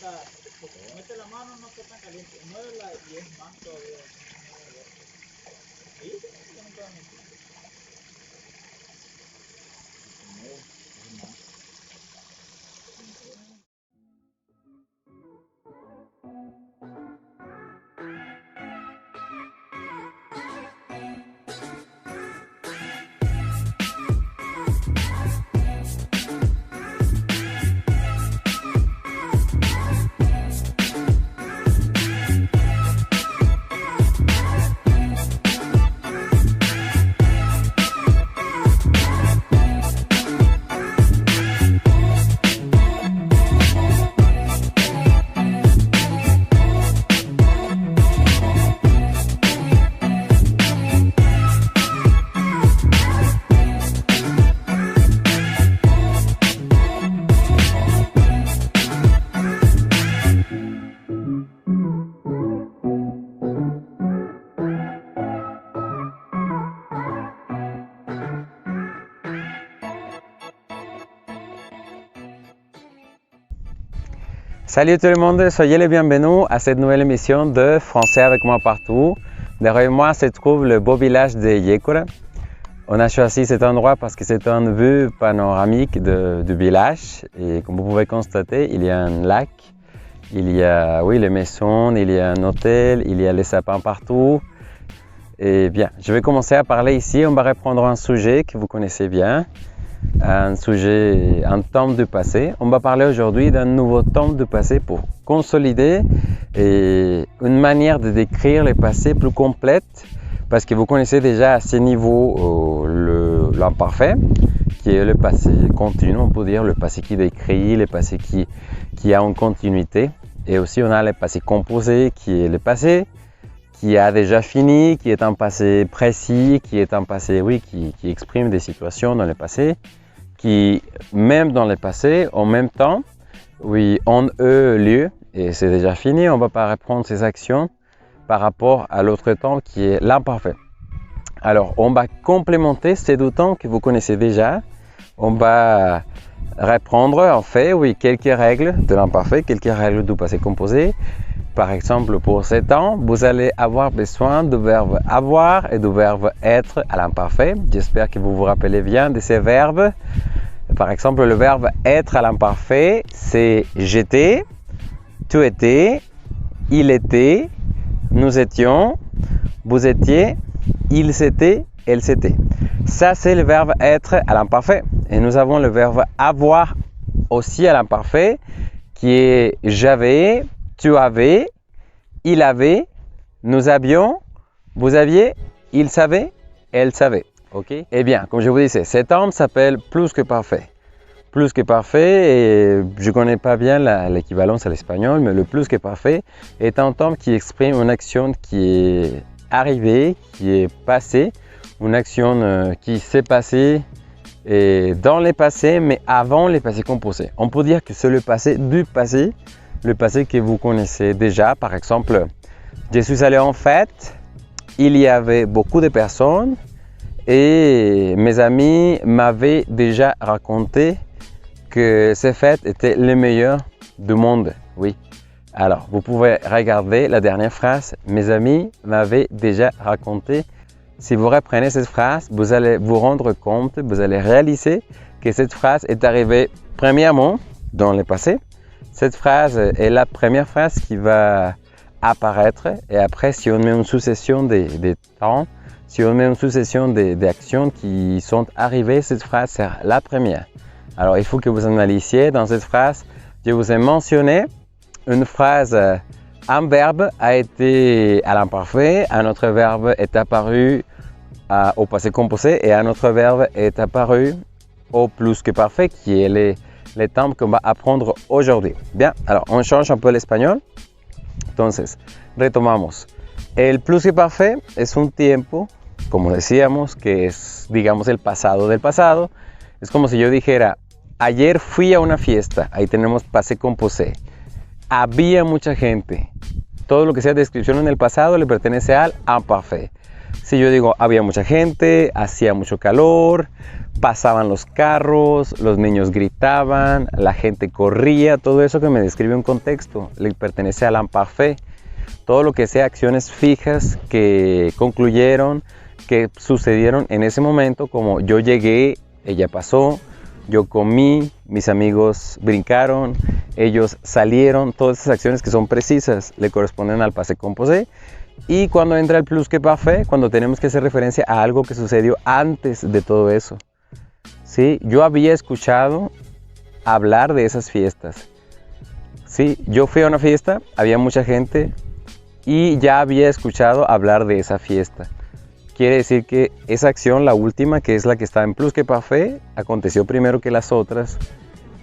está, mete la mano, no está tan caliente, muévela y es más todavía. ¿Sí? Yo nunca me metí. Salut tout le monde, soyez les bienvenus à cette nouvelle émission de Français avec moi partout. Derrière moi se trouve le beau village de Yécora. On a choisi cet endroit parce que c'est une vue panoramique du village et comme vous pouvez constater, il y a un lac, il y a les maisons, il y a un hôtel, il y a les sapins partout. Et bien, je vais commencer à parler ici, on va reprendre un sujet que vous connaissez bien. Un temps du passé. On va parler aujourd'hui d'un nouveau temps du passé pour consolider et une manière de décrire le passé plus complète parce que vous connaissez déjà à ce niveau l'imparfait qui est le passé continu, on peut dire le passé qui décrit, le passé qui a une continuité et aussi on a le passé composé qui est le passé qui a déjà fini, qui est un passé précis, qui est un passé qui exprime des situations dans le passé, qui même dans le passé, en même temps, ont eu lieu et c'est déjà fini, on ne va pas reprendre ces actions par rapport à l'autre temps qui est l'imparfait. Alors on va complémenter ces deux temps que vous connaissez déjà, on va reprendre en fait quelques règles de l'imparfait, quelques règles du passé composé. Par exemple, pour ces temps, vous allez avoir besoin du verbe avoir et du verbe être à l'imparfait. J'espère que vous vous rappelez bien de ces verbes. Par exemple, le verbe être à l'imparfait, c'est j'étais, tu étais, il était, nous étions, vous étiez, ils étaient, elles étaient. Ça, c'est le verbe être à l'imparfait. Et nous avons le verbe avoir aussi à l'imparfait, qui est j'avais, tu avais, il avait, nous avions, vous aviez, il savait, elle savait. Ok. Eh bien, comme je vous disais, cet terme s'appelle plus que parfait. Plus que parfait, et je ne connais pas bien l'équivalence à l'espagnol, mais le plus que parfait est un terme qui exprime une action qui est arrivée, qui est passée, une action qui s'est passée dans le passé, mais avant le passé composé. On peut dire que c'est le passé du passé, le passé que vous connaissez déjà. Par exemple, je suis allé en fête, il y avait beaucoup de personnes et mes amis m'avaient déjà raconté que ces fêtes étaient les meilleures du monde. Oui. Alors, vous pouvez regarder la dernière phrase. Mes amis m'avaient déjà raconté. Si vous reprenez cette phrase, vous allez vous rendre compte, vous allez réaliser que cette phrase est arrivée premièrement dans le passé. Cette phrase est la première phrase qui va apparaître et après, si on met une succession de temps, si on met une succession d'actions qui sont arrivées, cette phrase sera la première. Alors, il faut que vous analysiez dans cette phrase. Je vous ai mentionné une phrase, un verbe a été à l'imparfait, un autre verbe est apparu au passé composé et un autre verbe est apparu au plus que parfait qui est les temps qu'on va apprendre aujourd'hui. Bien, alors on change un peu l'espagnol. Entonces, retomamos. El plus que parfait es un tiempo, como decíamos, que es, digamos, el pasado del pasado. Es como si yo dijera, ayer fui a una fiesta, ahí tenemos passé composé. Había mucha gente. Todo lo que sea descripción en el pasado le pertenece al imparfait. Si yo digo había mucha gente, hacía mucho calor, pasaban los carros, los niños gritaban, la gente corría, todo eso que me describe un contexto le pertenece al imparfait. Todo lo que sea acciones fijas que concluyeron, que sucedieron en ese momento, como yo llegué, ella pasó, yo comí, mis amigos brincaron, ellos salieron, todas esas acciones que son precisas le corresponden al passé composé. Y cuando entra el plus que parfait, cuando tenemos que hacer referencia a algo que sucedió antes de todo eso. ¿Sí? Yo había escuchado hablar de esas fiestas. ¿Sí? Yo fui a una fiesta, había mucha gente y ya había escuchado hablar de esa fiesta. Quiere decir que esa acción, la última, que es la que está en plus que parfait, aconteció primero que las otras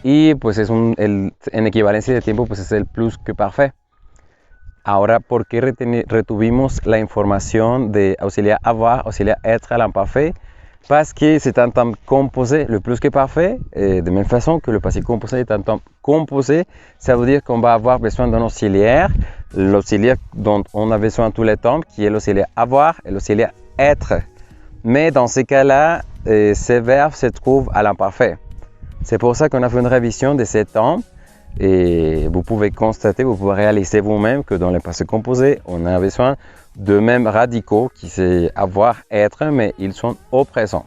y pues es en equivalencia de tiempo pues es el plus que parfait. Ahora, ¿por qué retuvimos la información de auxiliaire avoir, auxiliaire être à l'imparfait? Parce que c'est un temps composé, le plus que parfait, de même façon que le passé composé est un temps composé, ça veut dire qu'on va avoir besoin d'un auxiliaire, l'auxiliaire dont on a besoin tous les temps, qui est l'auxiliaire avoir et l'auxiliaire être. Mais dans ces cas-là, ces verbes se trouvent à l'imparfait. C'est pour ça qu'on a fait une révision de ces temps. Et vous pouvez constater, vous pouvez réaliser vous-même que dans les passés composés, on a besoin de mêmes radicaux qui c'est avoir, être, mais ils sont au présent.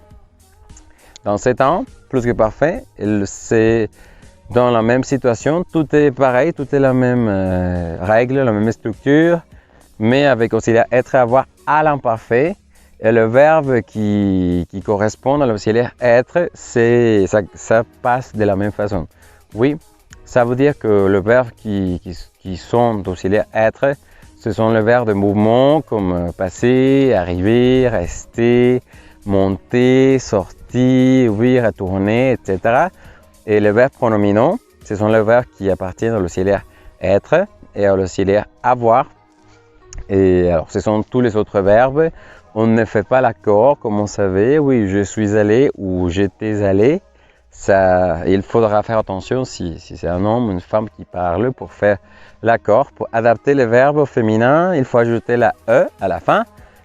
Dans ces temps, plus que parfait, c'est dans la même situation, tout est pareil, tout est la même règle, la même structure, mais avec auxiliaire être et avoir à l'imparfait. Et le verbe qui correspond à l'auxiliaire être, ça passe de la même façon. Oui. Ça veut dire que les verbes qui sont auxiliaires être, ce sont les verbes de mouvement comme passer, arriver, rester, monter, sortir, oui, retourner, etc. Et les verbes pronominaux, ce sont les verbes qui appartiennent à l'auxiliaire être et à l'auxiliaire avoir. Et alors, ce sont tous les autres verbes. On ne fait pas l'accord, comme on savait, oui, je suis allé ou j'étais allé. Ça, il faudra faire attention si c'est un homme ou une femme qui parle pour faire l'accord. Pour adapter le verbe au féminin, il faut ajouter la E à la fin.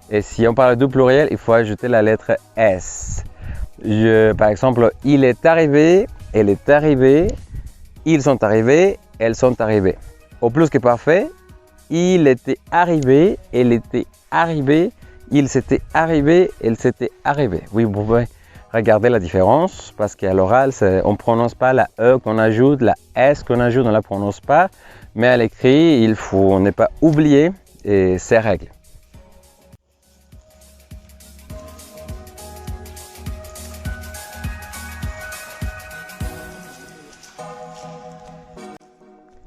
Et si on parle du pluriel, il faut ajouter la lettre S. Par exemple, il est arrivé, elle est arrivée, ils sont arrivés, elles sont arrivées. Au plus que parfait, il était arrivé, elle était arrivée, il s'était arrivé, elle s'était arrivée. Oui, vous pouvez regardez la différence parce qu'à l'oral, on ne prononce pas la E qu'on ajoute, la S qu'on ajoute, on ne la prononce pas. Mais à l'écrit, il faut ne pas oublier ces règles.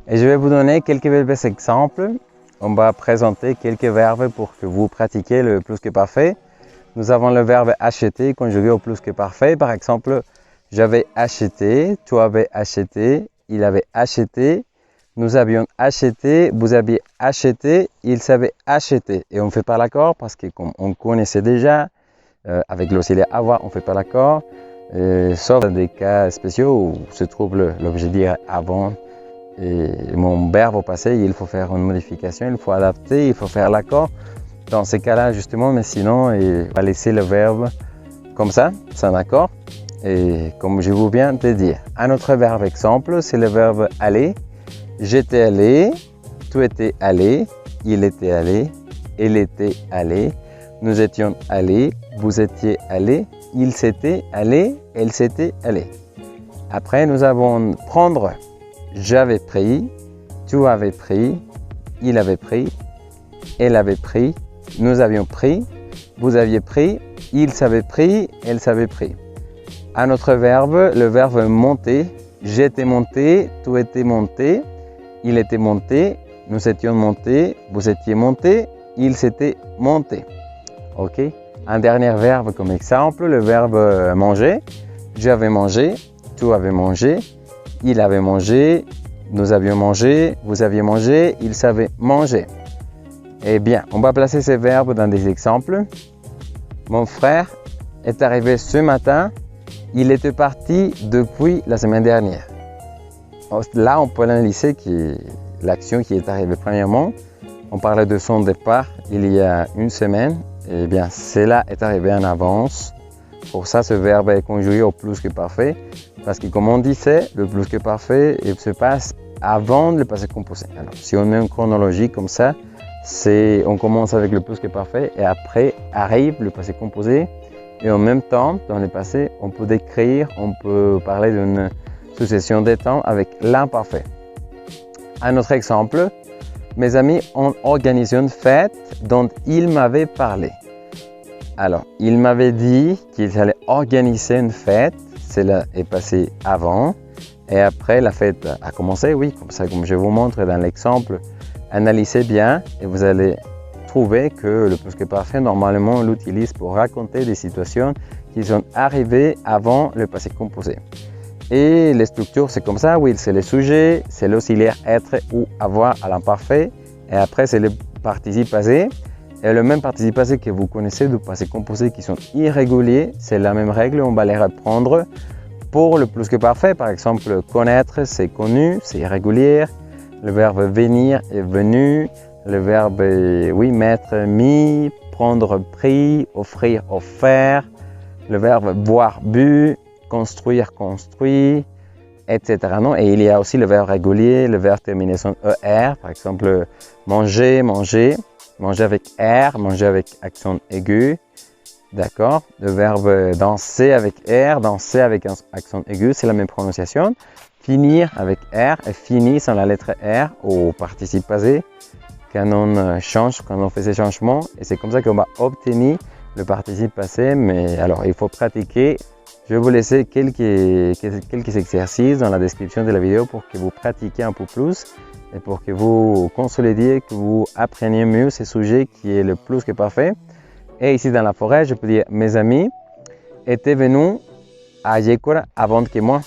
Et je vais vous donner quelques brefs exemples. On va présenter quelques verbes pour que vous pratiquiez le plus que parfait. Nous avons le verbe acheter conjugué au plus que parfait. Par exemple, j'avais acheté, tu avais acheté, il avait acheté, nous avions acheté, vous aviez acheté, il savait acheter. Et on ne fait pas l'accord parce qu'on connaissait déjà, avec l'auxiliaire avoir, on ne fait pas l'accord, sauf dans des cas spéciaux où se trouve l'objet dire avant. Et mon verbe au passé, il faut faire une modification, il faut adapter, il faut faire l'accord. Dans ces cas-là, justement, mais sinon, on va laisser le verbe comme ça, sans accord. Et comme je vous viens de dire, un autre verbe exemple, c'est le verbe aller. J'étais allé, tu étais allé, il était allé, elle était allée, nous étions allés, vous étiez allés, il s'était allé, elle s'était allée. Après, nous avons prendre. J'avais pris, tu avais pris, il avait pris, elle avait pris, nous avions pris, vous aviez pris, il s'avait pris, elle s'avait pris. Un autre verbe, le verbe monter. J'étais monté, tu étais monté, il était monté, nous étions montés, vous étiez monté, il s'était monté. Ok. Un dernier verbe comme exemple, le verbe manger. J'avais mangé, tu avais mangé, il avait mangé, nous avions mangé, vous aviez mangé, il savait manger. Eh bien, on va placer ces verbes dans des exemples. Mon frère est arrivé ce matin, il était parti depuis la semaine dernière. Là, on peut analyser l'action qui est arrivée premièrement. On parlait de son départ il y a une semaine eh bien, cela est arrivé en avance. Pour ça, ce verbe est conjugué au plus que parfait. Parce que comme on disait, le plus que parfait il se passe avant le passé composé. Alors, si on met une chronologie comme ça, on commence avec le plus que parfait et après arrive le passé composé. Et en même temps, dans le passé, on peut décrire, on peut parler d'une succession de temps avec l'imparfait. Un autre exemple, mes amis ont organisé une fête dont ils m'avaient parlé. Alors, ils m'avaient dit qu'ils allaient organiser une fête, cela est passé avant. Et après, la fête a commencé, oui, comme ça, comme je vous montre dans l'exemple. Analysez bien et vous allez trouver que le plus que parfait, normalement, on l'utilise pour raconter des situations qui sont arrivées avant le passé composé. Et les structures, c'est comme ça, oui, c'est le sujet, c'est l'auxiliaire être ou avoir à l'imparfait. Et après, c'est le participe passé. Et le même participe passé que vous connaissez du passé composé qui sont irréguliers, c'est la même règle, on va les reprendre pour le plus que parfait. Par exemple, connaître, c'est connu, c'est irrégulier. Le verbe venir est venu. Le verbe, oui, mettre, mis, prendre, pris, offrir, offert. Le verbe boire, bu, construire, construit, etc. Non? Et il y a aussi le verbe régulier, le verbe terminaison ER. Par exemple, manger, manger. Manger avec R, manger avec accent aigu. D'accord? Le verbe danser avec R, danser avec un accent aigu, c'est la même prononciation. Finir avec R et finir sans la lettre R au participe passé. Quand on change, quand on fait ces changements, et c'est comme ça qu'on va obtenir le participe passé. Mais alors, il faut pratiquer. Je vais vous laisser quelques exercices dans la description de la vidéo pour que vous pratiquiez un peu plus et pour que vous consolidiez, que vous appreniez mieux ce sujet qui est le plus que parfait. Et ici dans la forêt, je peux dire, mes amis étaient venus à Yécora avant que moi.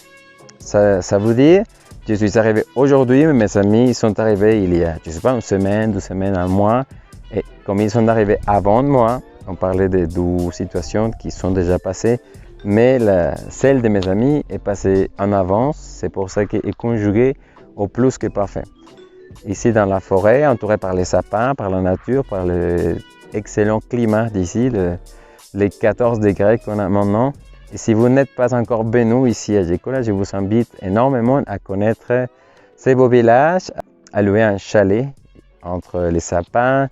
Ça veut dire, je suis arrivé aujourd'hui, mais mes amis sont arrivés il y a, je ne sais pas, une semaine, 2 semaines, un mois. Et comme ils sont arrivés avant moi, on parlait de 2 situations qui sont déjà passées, mais celle de mes amis est passée en avance. C'est pour ça qu'elle est conjuguée au plus que parfait. Ici dans la forêt, entouré par les sapins, par la nature, par l'excellent climat d'ici, les 14 degrés qu'on a maintenant. Et si vous n'êtes pas encore venu ici à Yécora, je vous invite énormément à connaître ces beaux villages, à louer un chalet entre les sapins,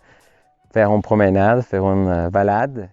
faire une promenade, faire une balade.